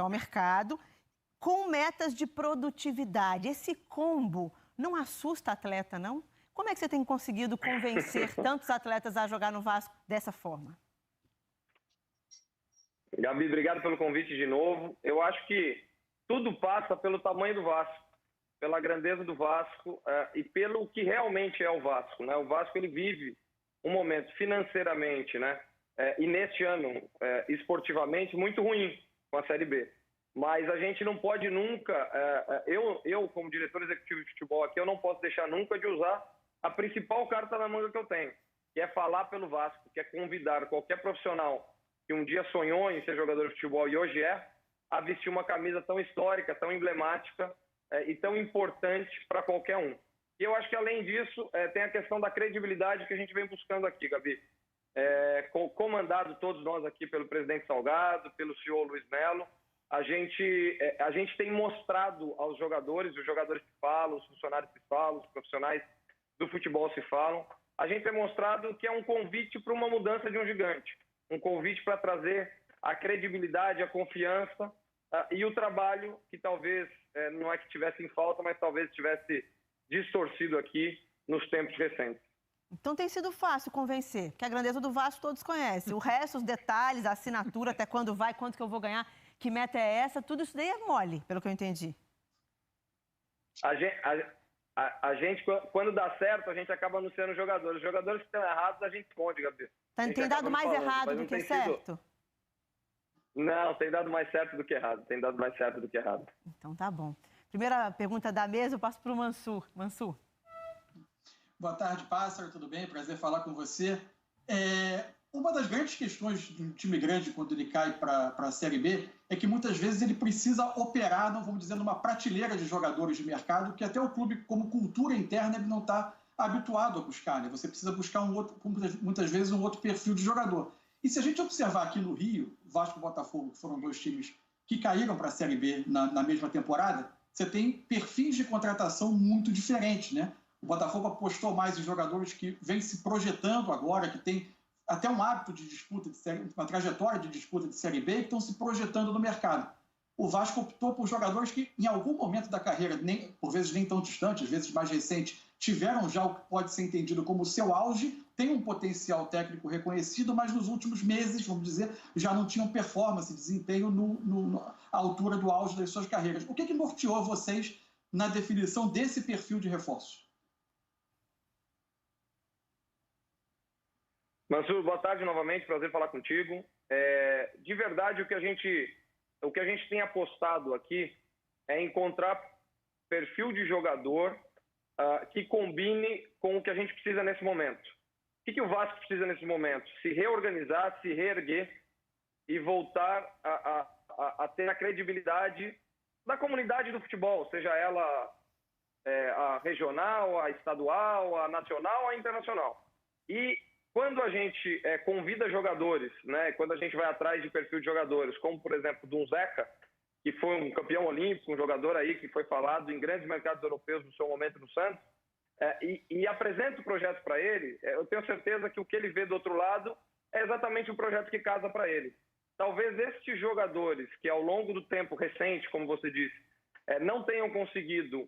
ao mercado com metas de produtividade. Esse combo não assusta atleta, não? Como é que você tem conseguido convencer tantos atletas a jogar no Vasco dessa forma? Gabi, obrigado pelo convite de novo. Eu acho que tudo passa pelo tamanho do Vasco, pela grandeza do Vasco e pelo que realmente é o Vasco, né? O Vasco, ele vive um momento financeiramente, né? E neste ano, esportivamente, muito ruim com a Série B. Mas a gente não pode nunca, eu como diretor executivo de futebol aqui, eu não posso deixar nunca de usar a principal carta na manga que eu tenho, que é falar pelo Vasco, que é convidar qualquer profissional que um dia sonhou em ser jogador de futebol e hoje a vestir uma camisa tão histórica, tão emblemática e tão importante para qualquer um. E eu acho que, além disso, tem a questão da credibilidade que a gente vem buscando aqui, Gabi. Comandado todos nós aqui pelo presidente Salgado, pelo CEO Luiz Melo, a gente tem mostrado aos jogadores, os jogadores que falam, os funcionários que falam, os profissionais do futebol se falam, a gente tem mostrado que é um convite para uma mudança de um gigante, um convite para trazer a credibilidade, a confiança e o trabalho que talvez, não é que tivesse em falta, mas talvez tivesse distorcido aqui nos tempos recentes. Então tem sido fácil convencer, que a grandeza do Vasco todos conhecem. O resto, os detalhes, a assinatura, até quando vai, quanto que eu vou ganhar, que meta é essa, tudo isso daí é mole, pelo que eu entendi. A gente, quando dá certo, a gente acaba anunciando os jogadores. Os jogadores que estão errados, a gente esconde, Gabi. Tem dado mais errado do que certo? Não, tem dado mais certo do que errado. Tem dado mais certo do que errado. Então tá bom. Primeira pergunta da mesa, eu passo para o Mansur. Mansur. Boa tarde, Pássaro, tudo bem? Prazer falar com você. Uma das grandes questões de um time grande quando ele cai para a Série B é que muitas vezes ele precisa operar, não vamos dizer, numa prateleira de jogadores de mercado que até o clube, como cultura interna, ele não está habituado a buscar, né? Você precisa buscar muitas vezes um outro perfil de jogador. E se a gente observar aqui no Rio, Vasco e Botafogo, que foram dois times que caíram para a Série B na mesma temporada, você tem perfis de contratação muito diferentes, né? O Botafogo apostou mais em jogadores que vêm se projetando agora, que tem até um hábito de disputa de série, uma trajetória de disputa de Série B, que estão se projetando no mercado. O Vasco optou por jogadores que, em algum momento da carreira, por vezes nem tão distante, às vezes mais recente, tiveram já o que pode ser entendido como seu auge, tem um potencial técnico reconhecido, mas nos últimos meses, vamos dizer, já não tinham performance, desempenho à altura do auge das suas carreiras. O que norteou vocês na definição desse perfil de reforço? Mansur, boa tarde novamente, prazer falar contigo. De verdade, o que a gente tem apostado aqui é encontrar perfil de jogador que combine com o que a gente precisa nesse momento. O que o Vasco precisa nesse momento? Se reorganizar, se reerguer e voltar a ter a credibilidade da comunidade do futebol, seja ela a regional, a estadual, a nacional, a internacional. E quando a gente convida jogadores, né, quando a gente vai atrás de perfil de jogadores, como, por exemplo, do Zeca, que foi um campeão olímpico, um jogador aí que foi falado em grandes mercados europeus no seu momento no Santos, e apresenta o projeto para ele, eu tenho certeza que o que ele vê do outro lado é exatamente o projeto que casa para ele. Talvez estes jogadores que ao longo do tempo recente, como você disse, não tenham conseguido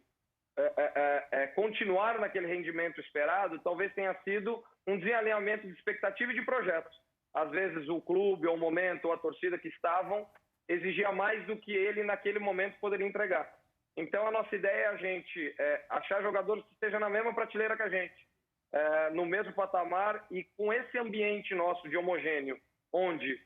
continuar naquele rendimento esperado, talvez tenha sido um desalinhamento de expectativa e de projetos. Às vezes o clube, ou o momento, ou a torcida que estavam, exigia mais do que ele naquele momento poderia entregar. Então a nossa ideia é a gente achar jogadores que estejam na mesma prateleira que a gente, no mesmo patamar e com esse ambiente nosso de homogêneo, onde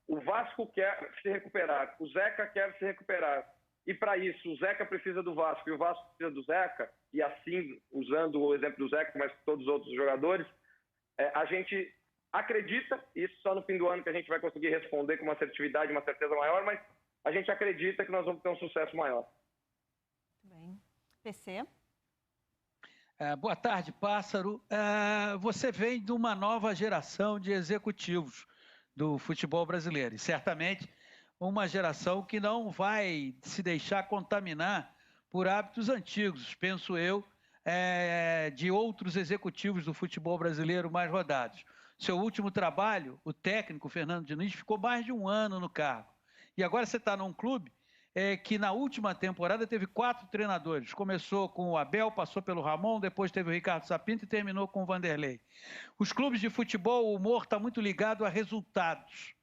o Vasco quer se recuperar, o Zeca quer se recuperar, e para isso o Zeca precisa do Vasco e o Vasco precisa do Zeca, e assim, usando o exemplo do Zeca, mas todos os outros jogadores, a gente acredita, isso só no fim do ano que a gente vai conseguir responder com uma assertividade, uma certeza maior, mas a gente acredita que nós vamos ter um sucesso maior. Muito bem. PC? Boa tarde, Pássaro. Você vem de uma nova geração de executivos do futebol brasileiro, e certamente uma geração que não vai se deixar contaminar por hábitos antigos, penso eu, de outros executivos do futebol brasileiro mais rodados. Seu último trabalho, o técnico Fernando Diniz, ficou mais de um ano no cargo. E agora você está num clube que na última temporada teve 4 treinadores. Começou com o Abel, passou pelo Ramon, depois teve o Ricardo Sapinto e terminou com o Vanderlei. Os clubes de futebol, o humor está muito ligado a resultados.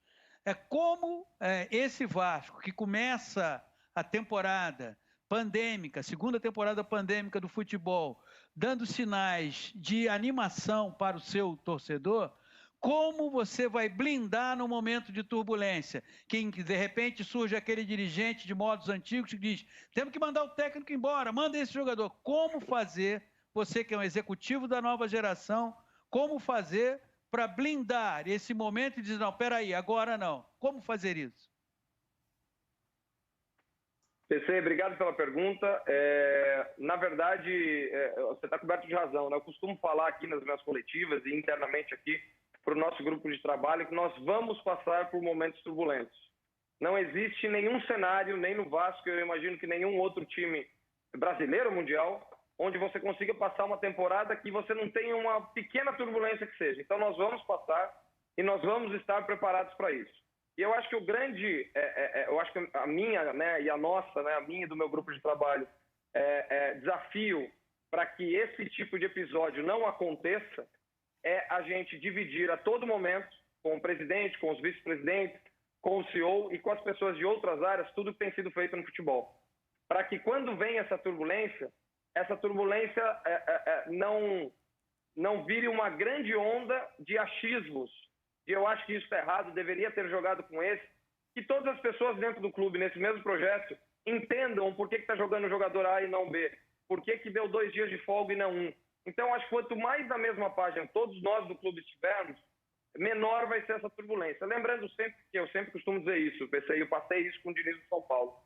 Como esse Vasco, que começa a temporada pandêmica, segunda temporada pandêmica do futebol, dando sinais de animação para o seu torcedor, como você vai blindar no momento de turbulência? Que de repente surge aquele dirigente de modos antigos que diz: temos que mandar o técnico embora, manda esse jogador. Como fazer, você que é um executivo da nova geração, como fazer para blindar esse momento e dizer: não, peraí, agora não. Como fazer isso? PC, obrigado pela pergunta. Na verdade, você está coberto de razão, né? Eu costumo falar aqui nas minhas coletivas e internamente aqui para o nosso grupo de trabalho que nós vamos passar por momentos turbulentos. Não existe nenhum cenário, nem no Vasco, eu imagino que nenhum outro time brasileiro mundial, onde você consiga passar uma temporada que você não tenha uma pequena turbulência que seja. Então nós vamos passar e nós vamos estar preparados para isso. E eu acho que o grande, eu acho que a minha, né, e a nossa, né, a minha e do meu grupo de trabalho, desafio para que esse tipo de episódio não aconteça é a gente dividir a todo momento com o presidente, com os vice-presidentes, com o CEO e com as pessoas de outras áreas, tudo que tem sido feito no futebol. Para que quando vem essa turbulência não vire uma grande onda de achismos. E eu acho que isso está errado, deveria ter jogado com esse. Que todas as pessoas dentro do clube, nesse mesmo projeto, entendam por que está jogando o jogador A e não B. Por que deu 2 dias de folga e não 1. Então, acho que quanto mais na mesma página todos nós do clube estivermos, menor vai ser essa turbulência. Lembrando sempre que eu sempre costumo dizer isso, PC, eu passei isso com o Diniz do São Paulo.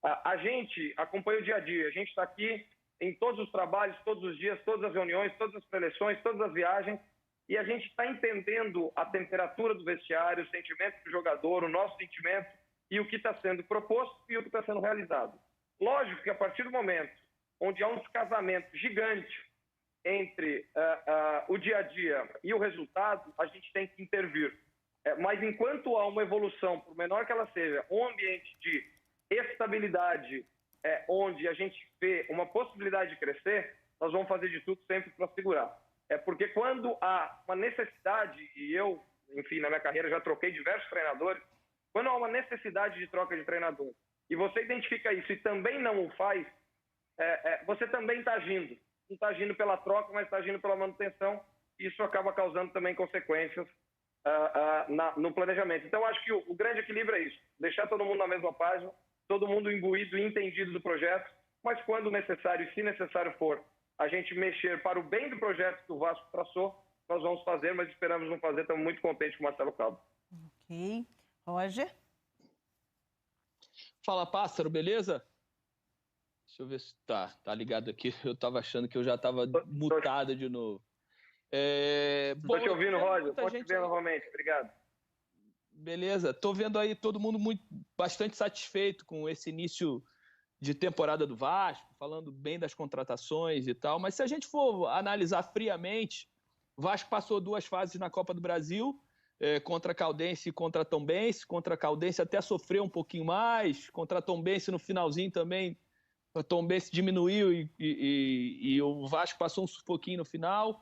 A gente acompanha o dia a dia, a gente está aqui em todos os trabalhos, todos os dias, todas as reuniões, todas as preleções, todas as viagens, e a gente está entendendo a temperatura do vestiário, o sentimento do jogador, o nosso sentimento e o que está sendo proposto e o que está sendo realizado. Lógico que a partir do momento onde há um descasamento gigante entre o dia a dia e o resultado, a gente tem que intervir. Mas enquanto há uma evolução, por menor que ela seja, um ambiente de estabilidade, onde a gente vê uma possibilidade de crescer, nós vamos fazer de tudo sempre para segurar. Porque quando há uma necessidade, e eu, enfim, na minha carreira já troquei diversos treinadores, quando há uma necessidade de troca de treinador, e você identifica isso e também não o faz, você também está agindo. Não está agindo pela troca, mas está agindo pela manutenção, e isso acaba causando também consequências no planejamento. Então, acho que o grande equilíbrio é isso, deixar todo mundo na mesma página, todo mundo imbuído e entendido do projeto, mas quando necessário, e se necessário for, a gente mexer para o bem do projeto que o Vasco traçou, nós vamos fazer, mas esperamos não fazer, estamos muito contentes com o Marcelo Cabo. Ok. Roger? Fala, Pássaro, beleza? Deixa eu ver se tá ligado aqui. Eu estava achando que eu já estava mutado de novo. Estou te ouvindo, Roger. Pode te ver novamente. Obrigado. Beleza. Estou vendo aí todo mundo bastante satisfeito com esse início de temporada do Vasco, falando bem das contratações e tal. Mas se a gente for analisar friamente, o Vasco passou 2 fases na Copa do Brasil, contra a Caldense e contra a Tombense. Contra a Caldense até sofreu um pouquinho mais. Contra a Tombense no finalzinho também a Tombense diminuiu e o Vasco passou um sufoquinho no final.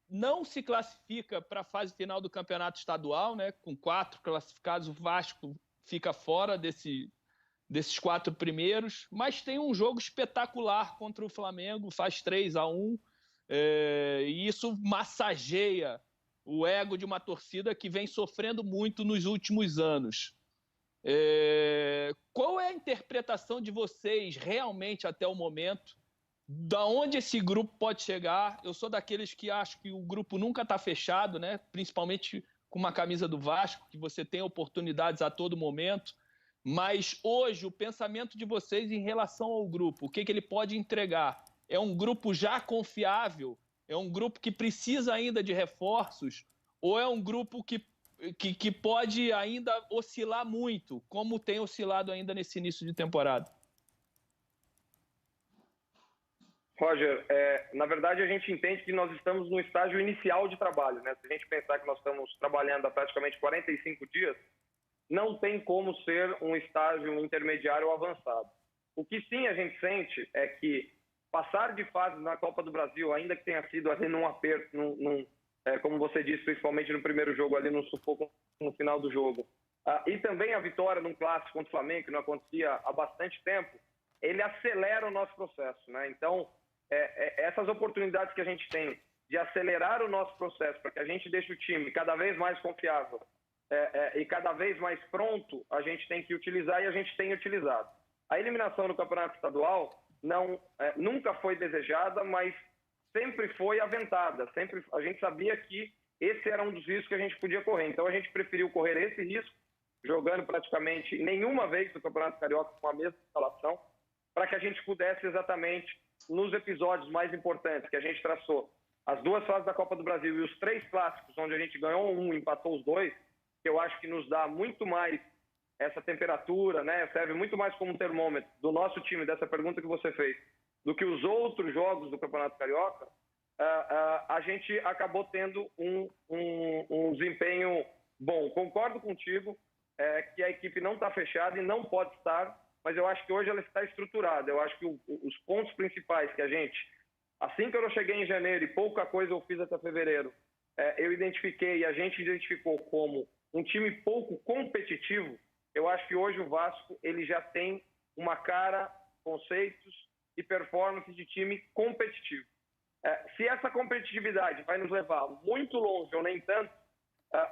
Não se classifica para a fase final do campeonato estadual, né? Com 4 classificados, o Vasco fica fora desses 4 primeiros, mas tem um jogo espetacular contra o Flamengo, faz 3-1, e isso massageia o ego de uma torcida que vem sofrendo muito nos últimos anos. Qual é a interpretação de vocês realmente até o momento? Da onde esse grupo pode chegar? Eu sou daqueles que acho que o grupo nunca está fechado, né? Principalmente com uma camisa do Vasco, que você tem oportunidades a todo momento. Mas hoje, o pensamento de vocês em relação ao grupo, o que ele pode entregar? É um grupo já confiável? É um grupo que precisa ainda de reforços? Ou é um grupo que pode ainda oscilar muito, como tem oscilado ainda nesse início de temporada? Roger, na verdade a gente entende que nós estamos no estágio inicial de trabalho, né? Se a gente pensar que nós estamos trabalhando há praticamente 45 dias, não tem como ser um estágio intermediário ou avançado. O que sim a gente sente é que passar de fase na Copa do Brasil, ainda que tenha sido ali num aperto, como você disse, principalmente no primeiro jogo, ali no sufoco no final do jogo, e também a vitória num clássico contra o Flamengo, que não acontecia há bastante tempo, ele acelera o nosso processo, né? Então, essas oportunidades que a gente tem de acelerar o nosso processo para que a gente deixe o time cada vez mais confiável e cada vez mais pronto, a gente tem que utilizar e a gente tem utilizado. A eliminação do Campeonato Estadual nunca foi desejada, mas sempre foi aventada. A gente sabia que esse era um dos riscos que a gente podia correr. Então, a gente preferiu correr esse risco, jogando praticamente nenhuma vez no Campeonato Carioca com a mesma escalação, para que a gente pudesse exatamente, nos episódios mais importantes que a gente traçou, as 2 fases da Copa do Brasil e os 3 clássicos, onde a gente ganhou um, empatou os 2, que eu acho que nos dá muito mais essa temperatura, né? Serve muito mais como um termômetro do nosso time, dessa pergunta que você fez, do que os outros jogos do Campeonato Carioca, a gente acabou tendo um desempenho bom. Concordo contigo que a equipe não está fechada e não pode estar, mas eu acho que hoje ela está estruturada. Eu acho que os pontos principais que a gente, assim que eu cheguei em janeiro e pouca coisa eu fiz até fevereiro, eu identifiquei e a gente identificou como um time pouco competitivo. Eu acho que hoje o Vasco ele já tem uma cara, conceitos e performance de time competitivo. Se essa competitividade vai nos levar muito longe ou nem tanto,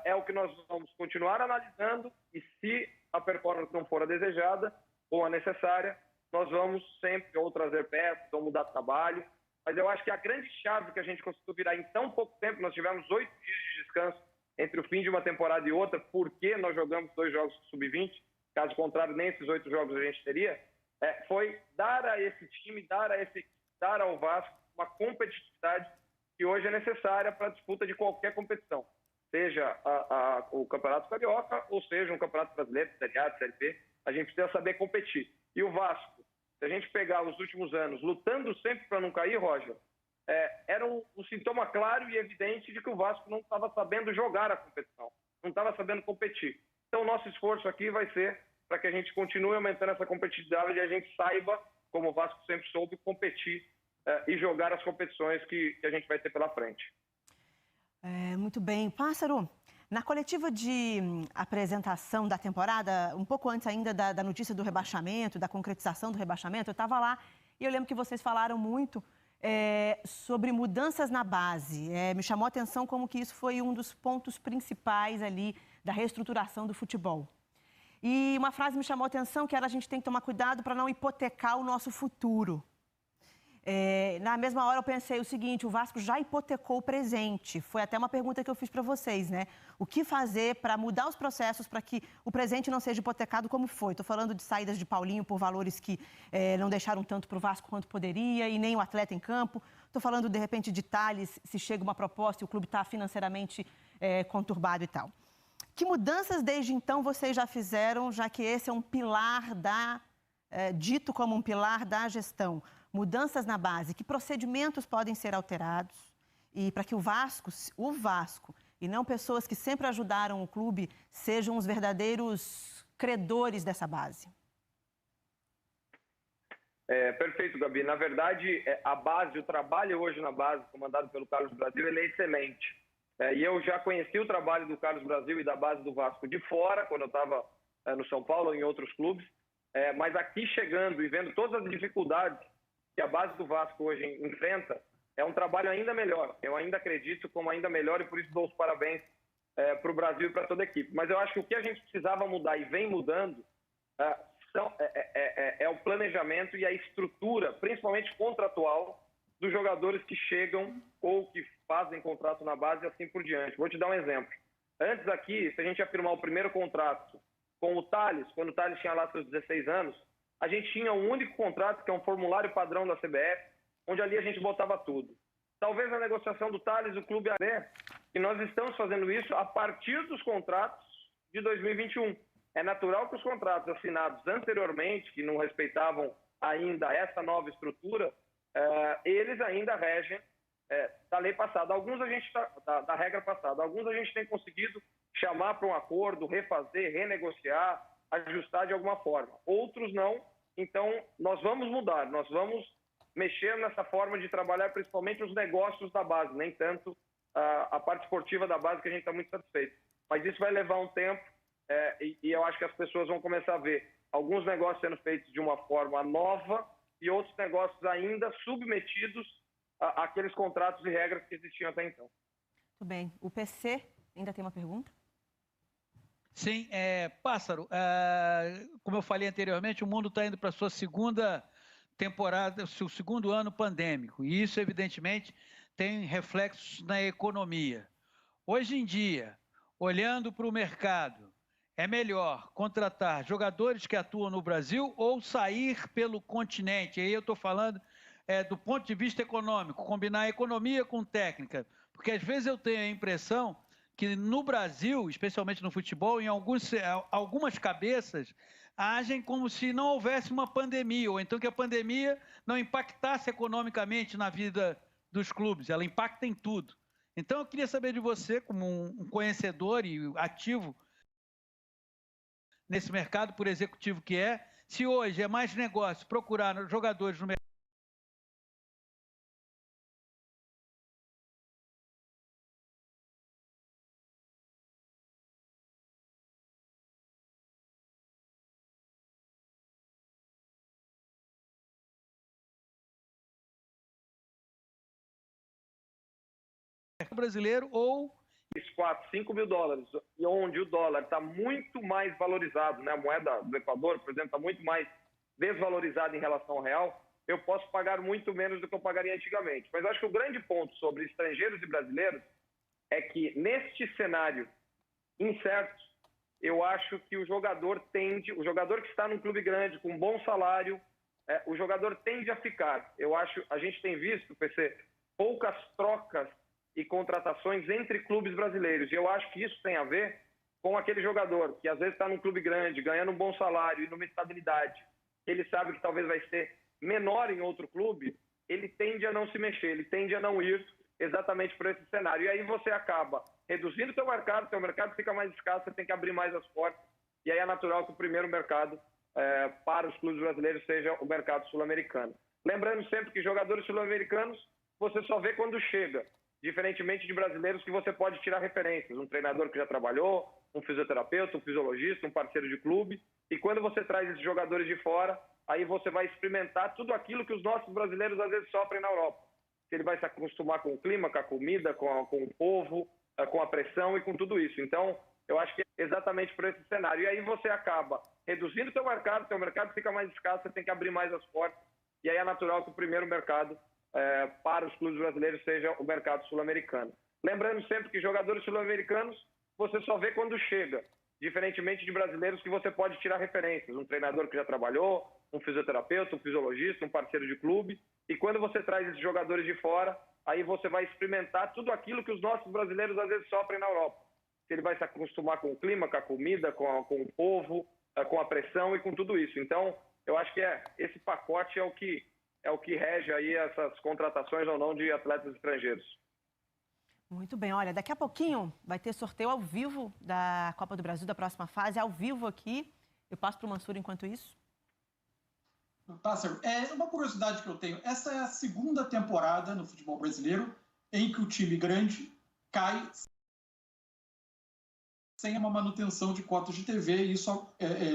é o que nós vamos continuar analisando, e se a performance não for a desejada ou a necessária, nós vamos sempre ou trazer peças ou mudar de trabalho. Mas eu acho que a grande chave que a gente conseguiu virar em tão pouco tempo, nós tivemos 8 dias de descanso entre o fim de uma temporada e outra, porque nós jogamos 2 jogos sub-20, caso contrário, nem esses 8 jogos a gente teria, foi dar a esse time, dar ao Vasco uma competitividade que hoje é necessária para a disputa de qualquer competição, seja o Campeonato Carioca ou seja um Campeonato Brasileiro, Série A, Série B. A gente precisa saber competir. E o Vasco, se a gente pegar os últimos anos lutando sempre para não cair, Roger, era um sintoma claro e evidente de que o Vasco não estava sabendo jogar a competição, não estava sabendo competir. Então, o nosso esforço aqui vai ser para que a gente continue aumentando essa competitividade e a gente saiba, como o Vasco sempre soube, competir e jogar as competições que a gente vai ter pela frente. Muito bem. Pássaro, na coletiva de apresentação da temporada, um pouco antes ainda da notícia do rebaixamento, da concretização do rebaixamento, eu estava lá e eu lembro que vocês falaram muito sobre mudanças na base. Me chamou a atenção como que isso foi um dos pontos principais ali da reestruturação do futebol. E uma frase me chamou a atenção, que era: a gente tem que tomar cuidado para não hipotecar o nosso futuro. Na mesma hora eu pensei o seguinte: o Vasco já hipotecou o presente. Foi até uma pergunta que eu fiz para vocês, né? O que fazer para mudar os processos para que o presente não seja hipotecado como foi? Estou falando de saídas de Paulinho por valores que não deixaram tanto para o Vasco quanto poderia e nem o atleta em campo. Estou falando, de repente, de Tales, se chega uma proposta e o clube está financeiramente conturbado e tal. Que mudanças desde então vocês já fizeram, já que esse é um pilar dito como um pilar da gestão? Mudanças na base, que procedimentos podem ser alterados e para que o Vasco, e não pessoas que sempre ajudaram o clube, sejam os verdadeiros credores dessa base? Perfeito, Gabi. Na verdade, a base, o trabalho hoje na base, comandado pelo Carlos Brasil, ele é excelente. E eu já conheci o trabalho do Carlos Brasil e da base do Vasco de fora, quando eu estava no São Paulo ou em outros clubes, mas aqui chegando e vendo todas as dificuldades que a base do Vasco hoje enfrenta, é um trabalho ainda melhor. Eu ainda acredito como ainda melhor e por isso dou os parabéns para o Brasil e para toda a equipe. Mas eu acho que o que a gente precisava mudar e vem mudando é o planejamento e a estrutura, principalmente contratual, dos jogadores que chegam ou que fazem contrato na base e assim por diante. Vou te dar um exemplo. Antes aqui, se a gente ia firmar o primeiro contrato com o Tales, quando o Tales tinha lá seus 16 anos, a gente tinha um único contrato, que é um formulário padrão da CBF, onde ali a gente botava tudo. Talvez na negociação do Tales, o clube e nós estamos fazendo isso a partir dos contratos de 2021. É natural que os contratos assinados anteriormente, que não respeitavam ainda essa nova estrutura, eles ainda regem da lei passada. Alguns a gente da regra passada. Alguns a gente tem conseguido chamar para um acordo, refazer, renegociar, ajustar de alguma forma. Outros não. Então, nós vamos mudar, nós vamos mexer nessa forma de trabalhar, principalmente os negócios da base, nem tanto a parte esportiva da base, que a gente está muito satisfeito. Mas isso vai levar um tempo e eu acho que as pessoas vão começar a ver alguns negócios sendo feitos de uma forma nova e outros negócios ainda submetidos àqueles contratos e regras que existiam até então. Tudo bem. O PC ainda tem uma pergunta? Sim, Pássaro, como eu falei anteriormente, o mundo está indo para a sua segunda temporada, seu segundo ano pandêmico, e isso, evidentemente, tem reflexos na economia. Hoje em dia, olhando para o mercado, é melhor contratar jogadores que atuam no Brasil ou sair pelo continente? Aí eu estou falando do ponto de vista econômico, combinar economia com técnica, porque às vezes eu tenho a impressão que no Brasil, especialmente no futebol, em algumas cabeças, agem como se não houvesse uma pandemia, ou então que a pandemia não impactasse economicamente na vida dos clubes, ela impacta em tudo. Então eu queria saber de você, como um conhecedor e ativo nesse mercado, por executivo que se hoje é mais negócio procurar jogadores no mercado brasileiro ou 4, 5 mil dólares, e onde o dólar está muito mais valorizado, né? A moeda do Equador, por exemplo, está muito mais desvalorizada em relação ao real, eu posso pagar muito menos do que eu pagaria antigamente. Mas acho que o grande ponto sobre estrangeiros e brasileiros é que, neste cenário incerto, eu acho que o jogador que está num clube grande, com um bom salário, o jogador tende a ficar. Eu acho, a gente tem visto, PC, poucas trocas e contratações entre clubes brasileiros. E eu acho que isso tem a ver com aquele jogador que às vezes está num clube grande, ganhando um bom salário e numa estabilidade, ele sabe que talvez vai ser menor em outro clube, ele tende a não se mexer, ele tende a não ir exatamente por esse cenário. E aí você acaba reduzindo o seu mercado fica mais escasso, você tem que abrir mais as portas. E aí é natural que o primeiro mercado para os clubes brasileiros seja o mercado sul-americano. Lembrando sempre que jogadores sul-americanos você só vê quando chega, diferentemente de brasileiros que você pode tirar referências, um treinador que já trabalhou, um fisioterapeuta, um fisiologista, um parceiro de clube, e quando você traz esses jogadores de fora, aí você vai experimentar tudo aquilo que os nossos brasileiros às vezes sofrem na Europa. Ele vai se acostumar com o clima, com a comida, com o povo, com a pressão e com tudo isso. Então, eu acho que é exatamente por esse cenário. E aí você acaba reduzindo o seu mercado fica mais escasso, você tem que abrir mais as portas, e aí é natural que o primeiro mercado para os clubes brasileiros seja o mercado sul-americano. Lembrando sempre que jogadores sul-americanos você só vê quando chega, diferentemente de brasileiros que você pode tirar referências, um treinador que já trabalhou, um fisioterapeuta, um fisiologista, um parceiro de clube, e quando você traz esses jogadores de fora, aí você vai experimentar tudo aquilo que os nossos brasileiros às vezes sofrem na Europa. Ele vai se acostumar com o clima, com a comida, com o povo, com a pressão e com tudo isso. Então, eu acho que esse pacote é o que rege aí essas contratações ou não de atletas estrangeiros. Muito bem, olha, daqui a pouquinho vai ter sorteio ao vivo da Copa do Brasil, da próxima fase, ao vivo aqui. Eu passo para o Mansur enquanto isso. Pássaro, uma curiosidade que eu tenho, essa é a segunda temporada no futebol brasileiro em que o time grande cai sem uma manutenção de cotas de TV, e isso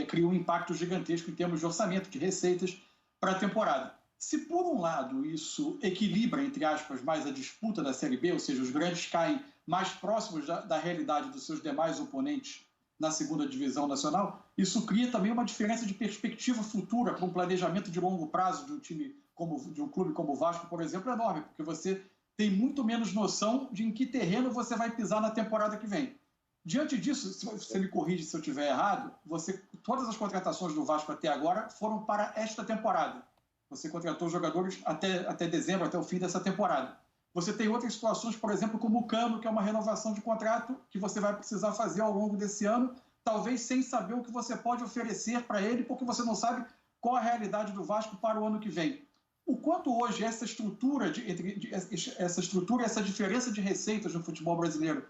cria um impacto gigantesco em termos de orçamento, de receitas para a temporada. Se, por um lado, isso equilibra, entre aspas, mais a disputa da Série B, ou seja, os grandes caem mais próximos da realidade dos seus demais oponentes na segunda divisão nacional, isso cria também uma diferença de perspectiva futura para um planejamento de longo prazo de um clube como o Vasco, por exemplo, enorme, porque você tem muito menos noção de em que terreno você vai pisar na temporada que vem. Diante disso, se você me corrige se eu estiver errado, todas as contratações do Vasco até agora foram para esta temporada. Você contratou jogadores até dezembro, até o fim dessa temporada. Você tem outras situações, por exemplo, como o Cano, que é uma renovação de contrato que você vai precisar fazer ao longo desse ano, talvez sem saber o que você pode oferecer para ele, porque você não sabe qual a realidade do Vasco para o ano que vem. O quanto hoje essa estrutura, essa diferença de receitas no futebol brasileiro